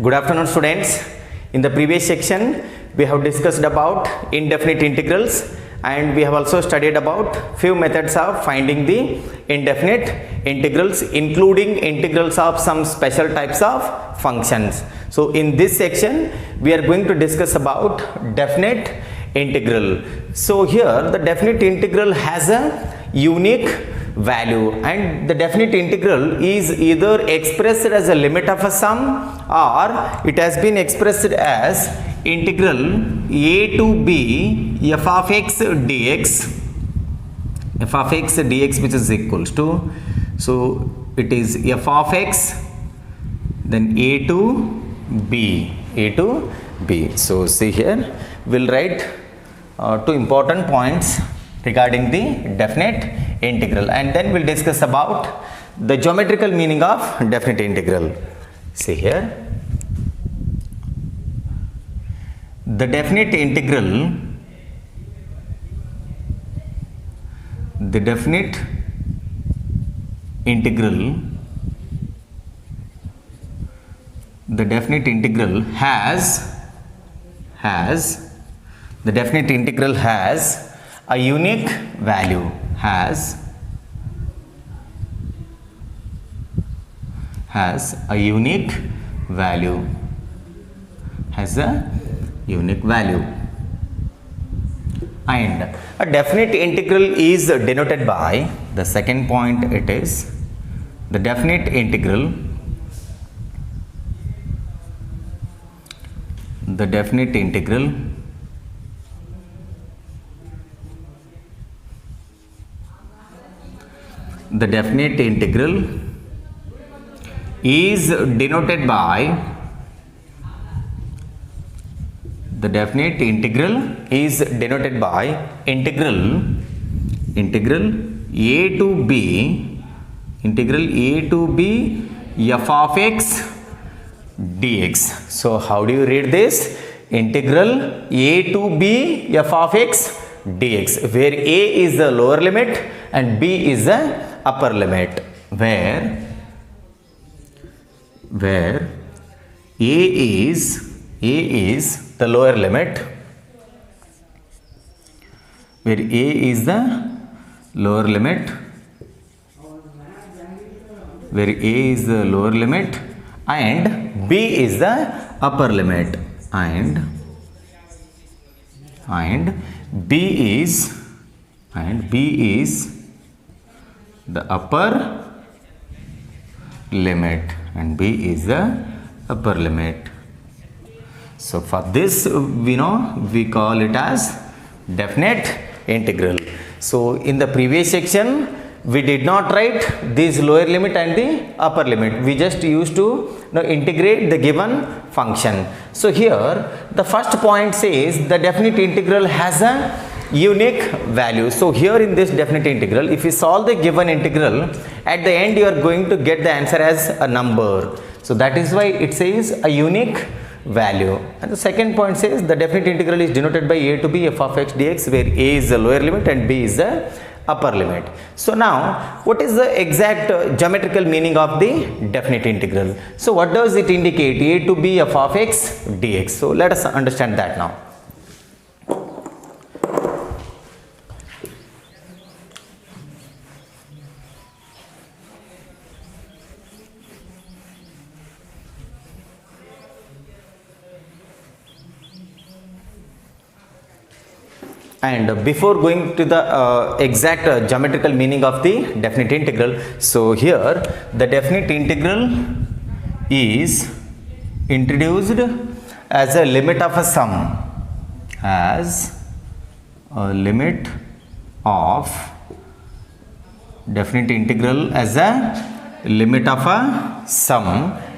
Good afternoon, students. In the previous section we have discussed about indefinite integrals, and we have also studied about few methods of finding the indefinite integrals, including integrals of some special types of functions. So in this section we are going to discuss about definite integral. So here the definite integral has a unique value, and the definite integral is either expressed as a limit of a sum, or it has been expressed as integral a to b f of x dx, which is equals to, so it is f of x, then a to b. So see here, we'll write two important points regarding the definite integral, and then we'll discuss about the geometrical meaning of definite integral. See here, the definite integral has a unique value, has a unique value, and a definite integral is denoted by the second point. It is the definite integral is denoted by integral a to b f of x dx. So how do you read this? Integral a to b f of x dx, where a is the lower limit and b is the upper limit, where a is the lower limit, and b is the upper limit, and b is the upper limit, So for this, we call it as definite integral. So in the previous section we did not write this lower limit and the upper limit. We just used to integrate the given function. So here the first point says the definite integral has a unique value. So here in this definite integral, if you solve the given integral, at the end you are going to get the answer as a number. So that is why it says a unique value. And the second point says the definite integral is denoted by a to b f of x dx, where a is the lower limit and b is the upper limit. So now what is the exact geometrical meaning of the definite integral? So what does it indicate? A to b f of x dx. So let us understand that now. And before going to the exact geometrical meaning of the definite integral, so here the definite integral is introduced as a limit of a sum,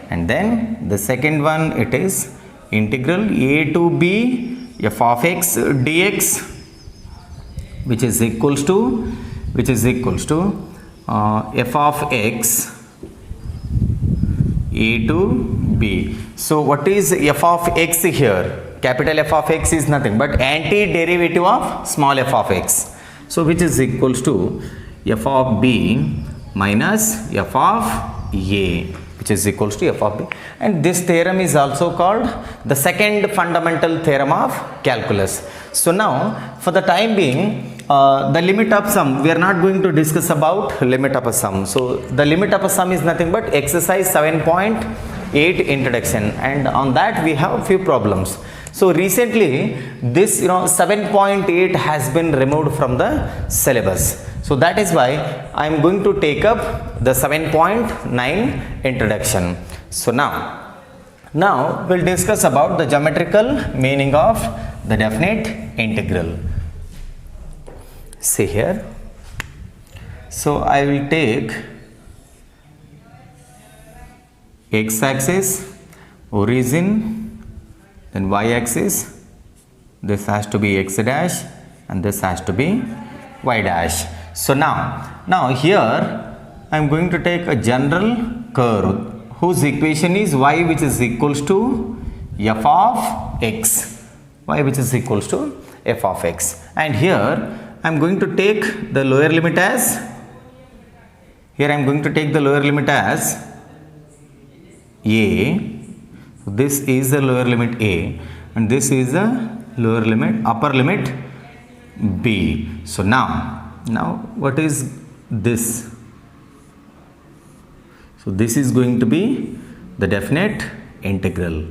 and then the second one, it is integral a to b f of x dx, which is equals to f of x a to b. So what is f of x here? Capital F of x is nothing but antiderivative of small f of x. So which is equals to f of b minus f of a, which which is equals to f of b. And this theorem is also called the second fundamental theorem of calculus. So now for the time being, the limit of sum, we are not going to discuss about limit of a sum. So the limit of a sum is nothing but exercise 7.8 introduction, and on that we have few problems. So recently this 7.8 has been removed from the syllabus. So that is why I am going to take up the 7.9 introduction. So now we'll discuss about the geometrical meaning of the definite integral. See here. So I will take x-axis, origin, then y-axis. This has to be x dash and this has to be y dash. So now here I am going to take a general curve whose equation is y, which is equals to f of x, y which is equals to f of x, and here I am going to take the lower limit as, here I am going to take the lower limit as a. So this is the lower limit a and this is the lower limit, upper limit b. So now what is this? So this is going to be the definite integral.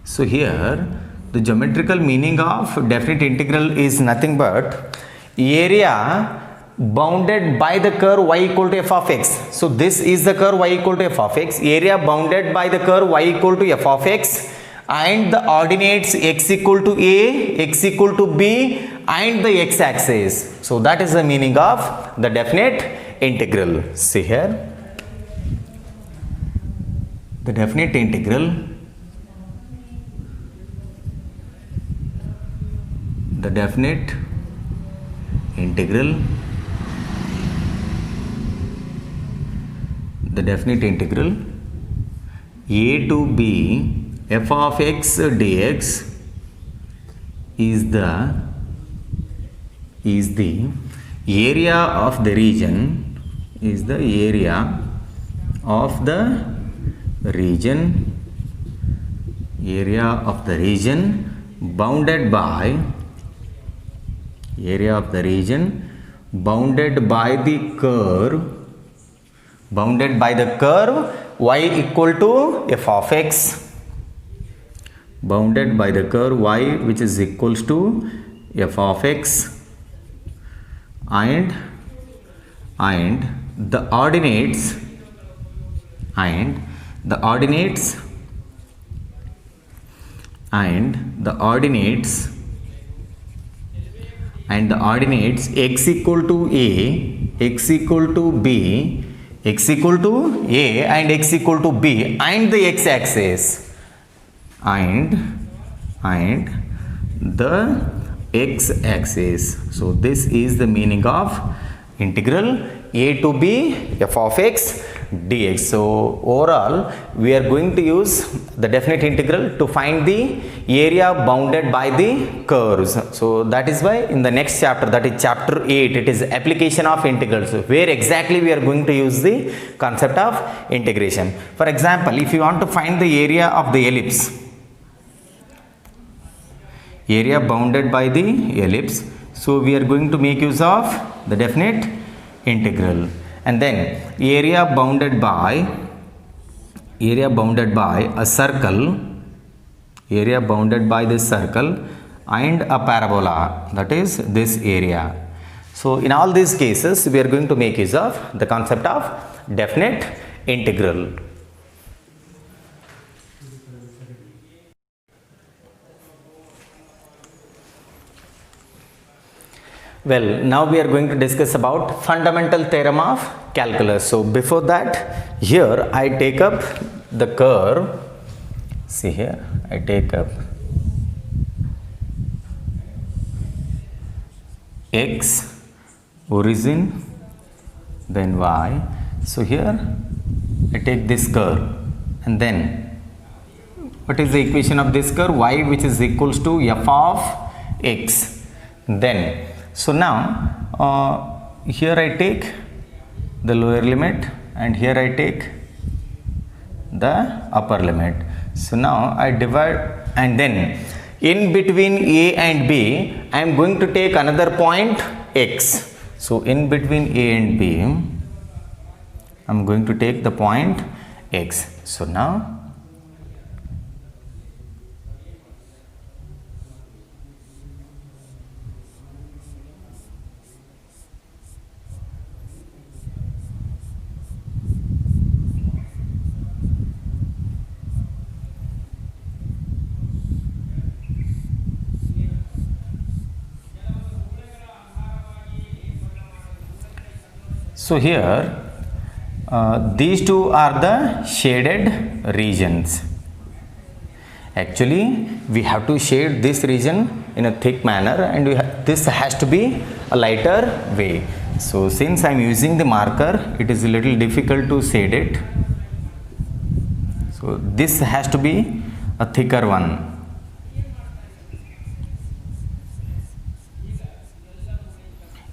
So here the geometrical meaning of definite integral is nothing but area bounded by the curve y equal to f of x. So this is the curve y equal to f of x, area bounded by the curve y equal to f of x, and the ordinates x equal to a, x equal to b, and the x-axis. So that is the meaning of the definite integral. See here, the definite integral, the definite integral, the definite integral a to b f of x dx is the area of the region, is the area of the region, area of the region bounded by, area of the region bounded by the curve, bounded by the curve y equal to f of x, bounded by the curve y which is equals to f of x, and the ordinates, and the ordinates x equal to a, x equal to b, x equal to a and x equal to b, and the x-axis, and the x-axis. So this is the meaning of integral a to b f of x dx. So overall we are going to use the definite integral to find the area bounded by the curves. So that is why in the next chapter, that is chapter 8, it is application of integrals, where exactly we are going to use the concept of integration. For example, if you want to find the area of the ellipse, area bounded by the ellipse, so we are going to make use of the definite integral, and then area bounded by a circle, area bounded by this circle and a parabola, that is this area. So in all these cases we are going to make use of the concept of definite integral. Well, now we are going to discuss about fundamental theorem of calculus. So before that, here I take up the curve. See here, I take up x, origin, then y. So here I take this curve, and then what is the equation of this curve? Y which is equals to f of x. Then so now here I take the lower limit, and here I take the upper limit. So now I divide, and then in between A and B I am going to take another point x. So in between A and B I am going to take the point x. So now here these two are the shaded regions. Actually we have to shade this region in a thick manner, and this has to be a lighter way. So since I am using the marker, it is a little difficult to shade it. So this has to be a thicker one.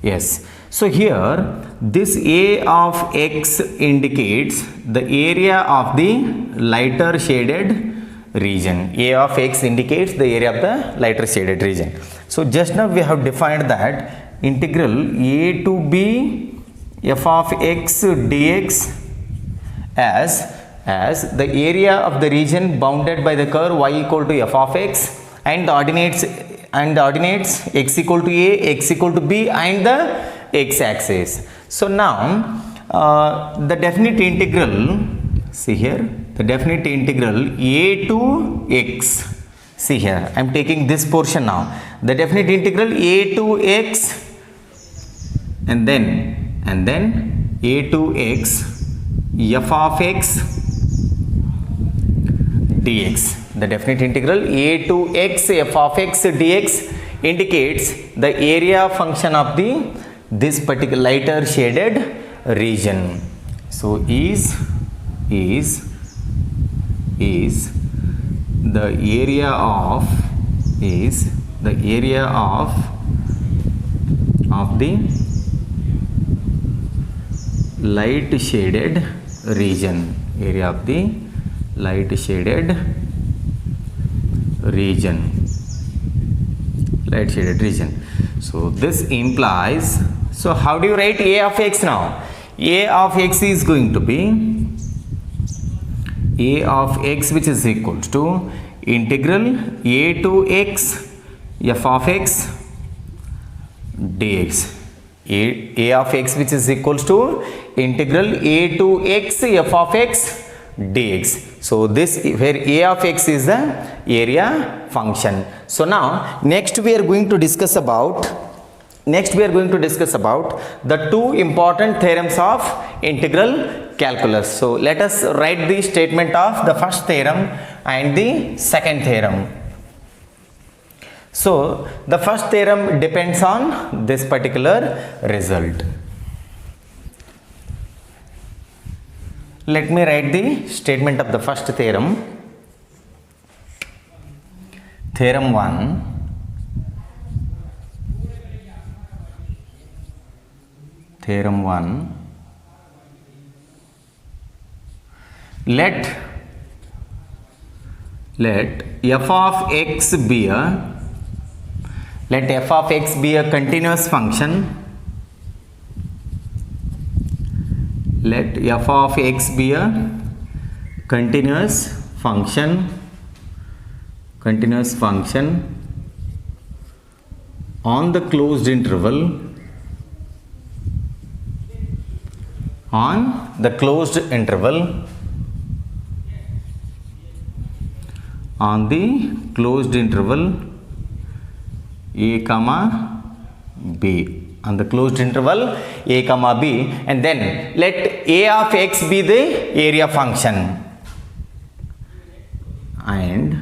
Yes. So here this A of x indicates the area of the lighter shaded region. A of x indicates the area of the lighter shaded region. So just now we have defined that integral a to b f of x dx as the area of the region bounded by the curve y equal to f of x, and the ordinates x equal to a, x equal to b, and the x-axis. So now the definite integral, see here, the definite integral a to x, see here I am taking this portion now, the definite integral a to x and then a to x f of x dx. The definite integral a to x f of x dx indicates the area function of this particular lighter shaded region. So is the area of the light shaded region, area of the light shaded region. So this implies, so how do you write a of x now? A of x is going to be a of x, which is equal to integral a to x f of x dx. A of x, which is equals to integral a to x f of x dx. So this, where a of x is the area function. So now next we are going to discuss about the two important theorems of integral calculus. So let us write the statement of the first theorem and the second theorem. So the first theorem depends on this particular result. Let me write the statement of the first theorem. Theorem 1. Theorem 1. Let f of x be a continuous function. Let f of x be a continuous function on the closed interval a comma b, on the closed interval a comma b, and then let a of x be the area function and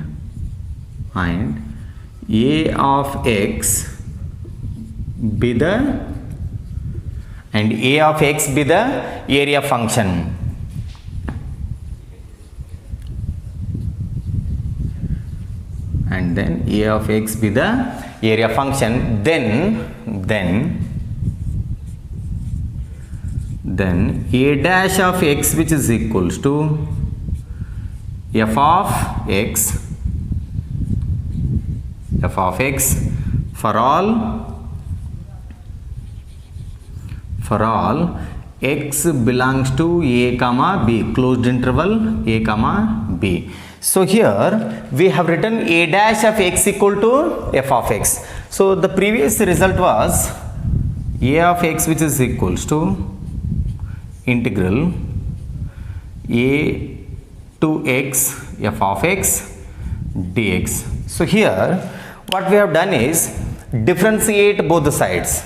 a of x be the area function. And then a of x be the area function, then then a dash of x which is equals to f of x for all x belongs to a comma b, closed interval a comma b. So here we have written a dash of x equal to f of x. So the previous result was a of x which is equals to integral a to x f of x dx. So here what we have done is differentiate both the sides.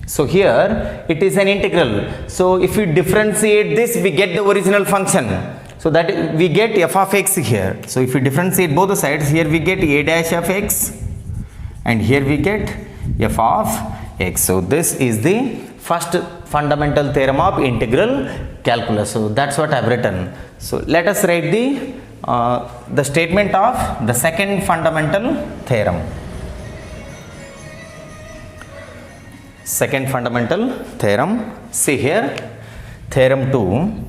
So here it is an integral. So if we differentiate this, we get the original function. So that we get f of x here. So if we differentiate both the sides, here we get a dash of x and here we get f of x. So this is the first fundamental theorem of integral calculus. So that's what I have written. So let us write the statement of the second fundamental theorem. Second fundamental theorem. See here, theorem 2.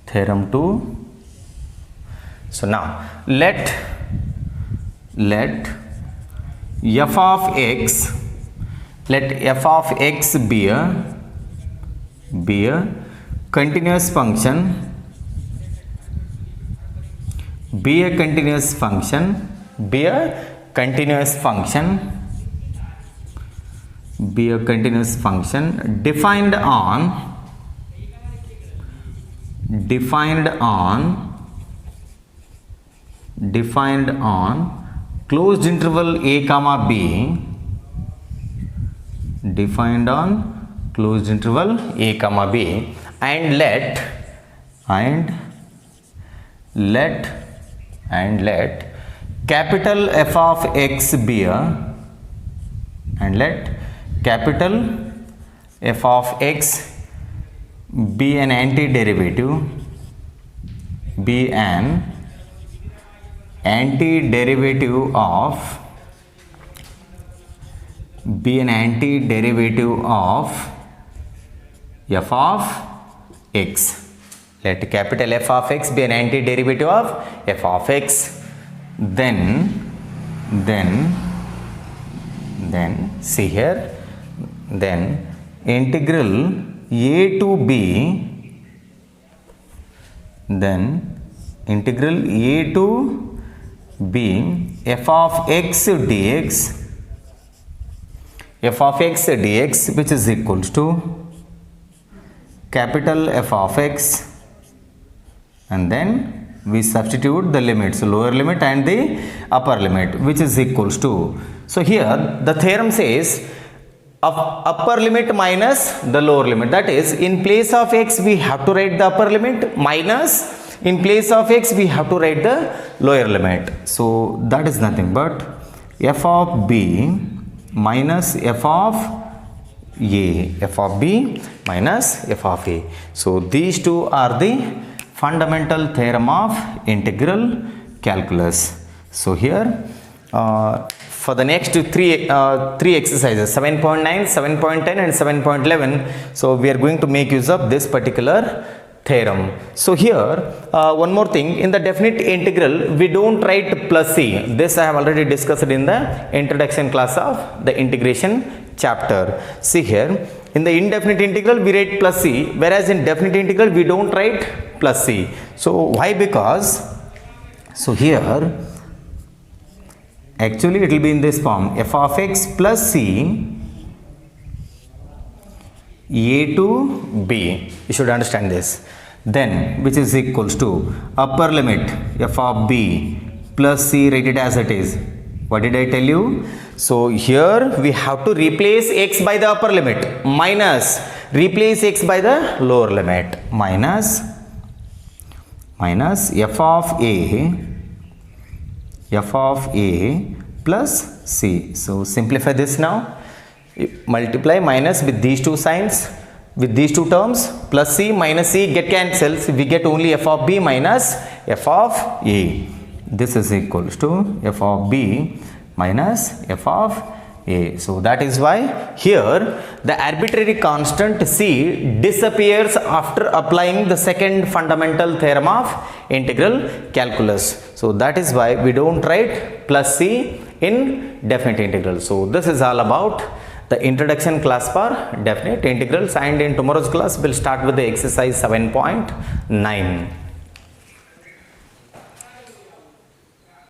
Theorem 2. So now let f of x, let f of x be a continuous function, be a continuous function defined on closed interval a comma b, and let capital F of x be a, and let capital F of x be an antiderivative, of f of x. Let capital F of x be an antiderivative of f of x. Then see here, then integral a to b, f of x dx, which is equals to capital F of x, and then we substitute the limits, lower limit and the upper limit, which is equals to. So here the theorem says upper limit minus the lower limit. That is, in place of x we have to write the upper limit, minus in place of x we have to write the lower limit. So that is nothing but f of b minus f of a, So these two are the fundamental theorem of integral calculus. So here for the next three exercises, 7.9, 7.10 and 7.11, so we are going to make use of this particular theorem. So here one more thing, in the definite integral we don't write plus c. This I have already discussed in the introduction class of the integration chapter. See here, in the indefinite integral we write plus c, whereas in definite integral we don't write plus c. So why? Because, so here actually it will be in this form, f of x plus c a to b. You should understand this. Then which is equals to upper limit f of b plus c, write it as it is. What did I tell you? So here we have to replace x by the upper limit, minus replace x by the lower limit, minus f of a plus c. So simplify this now. Multiply minus with these two signs, with these two terms, plus c minus c get cancels, we get only f of b minus f of a. This is equals to f of b minus f of A. So that is why here the arbitrary constant C disappears after applying the second fundamental theorem of integral calculus. So that is why we don't write plus C in definite integral. So this is all about the introduction class for definite integrals, and in tomorrow's class we'll start with the exercise 7.9.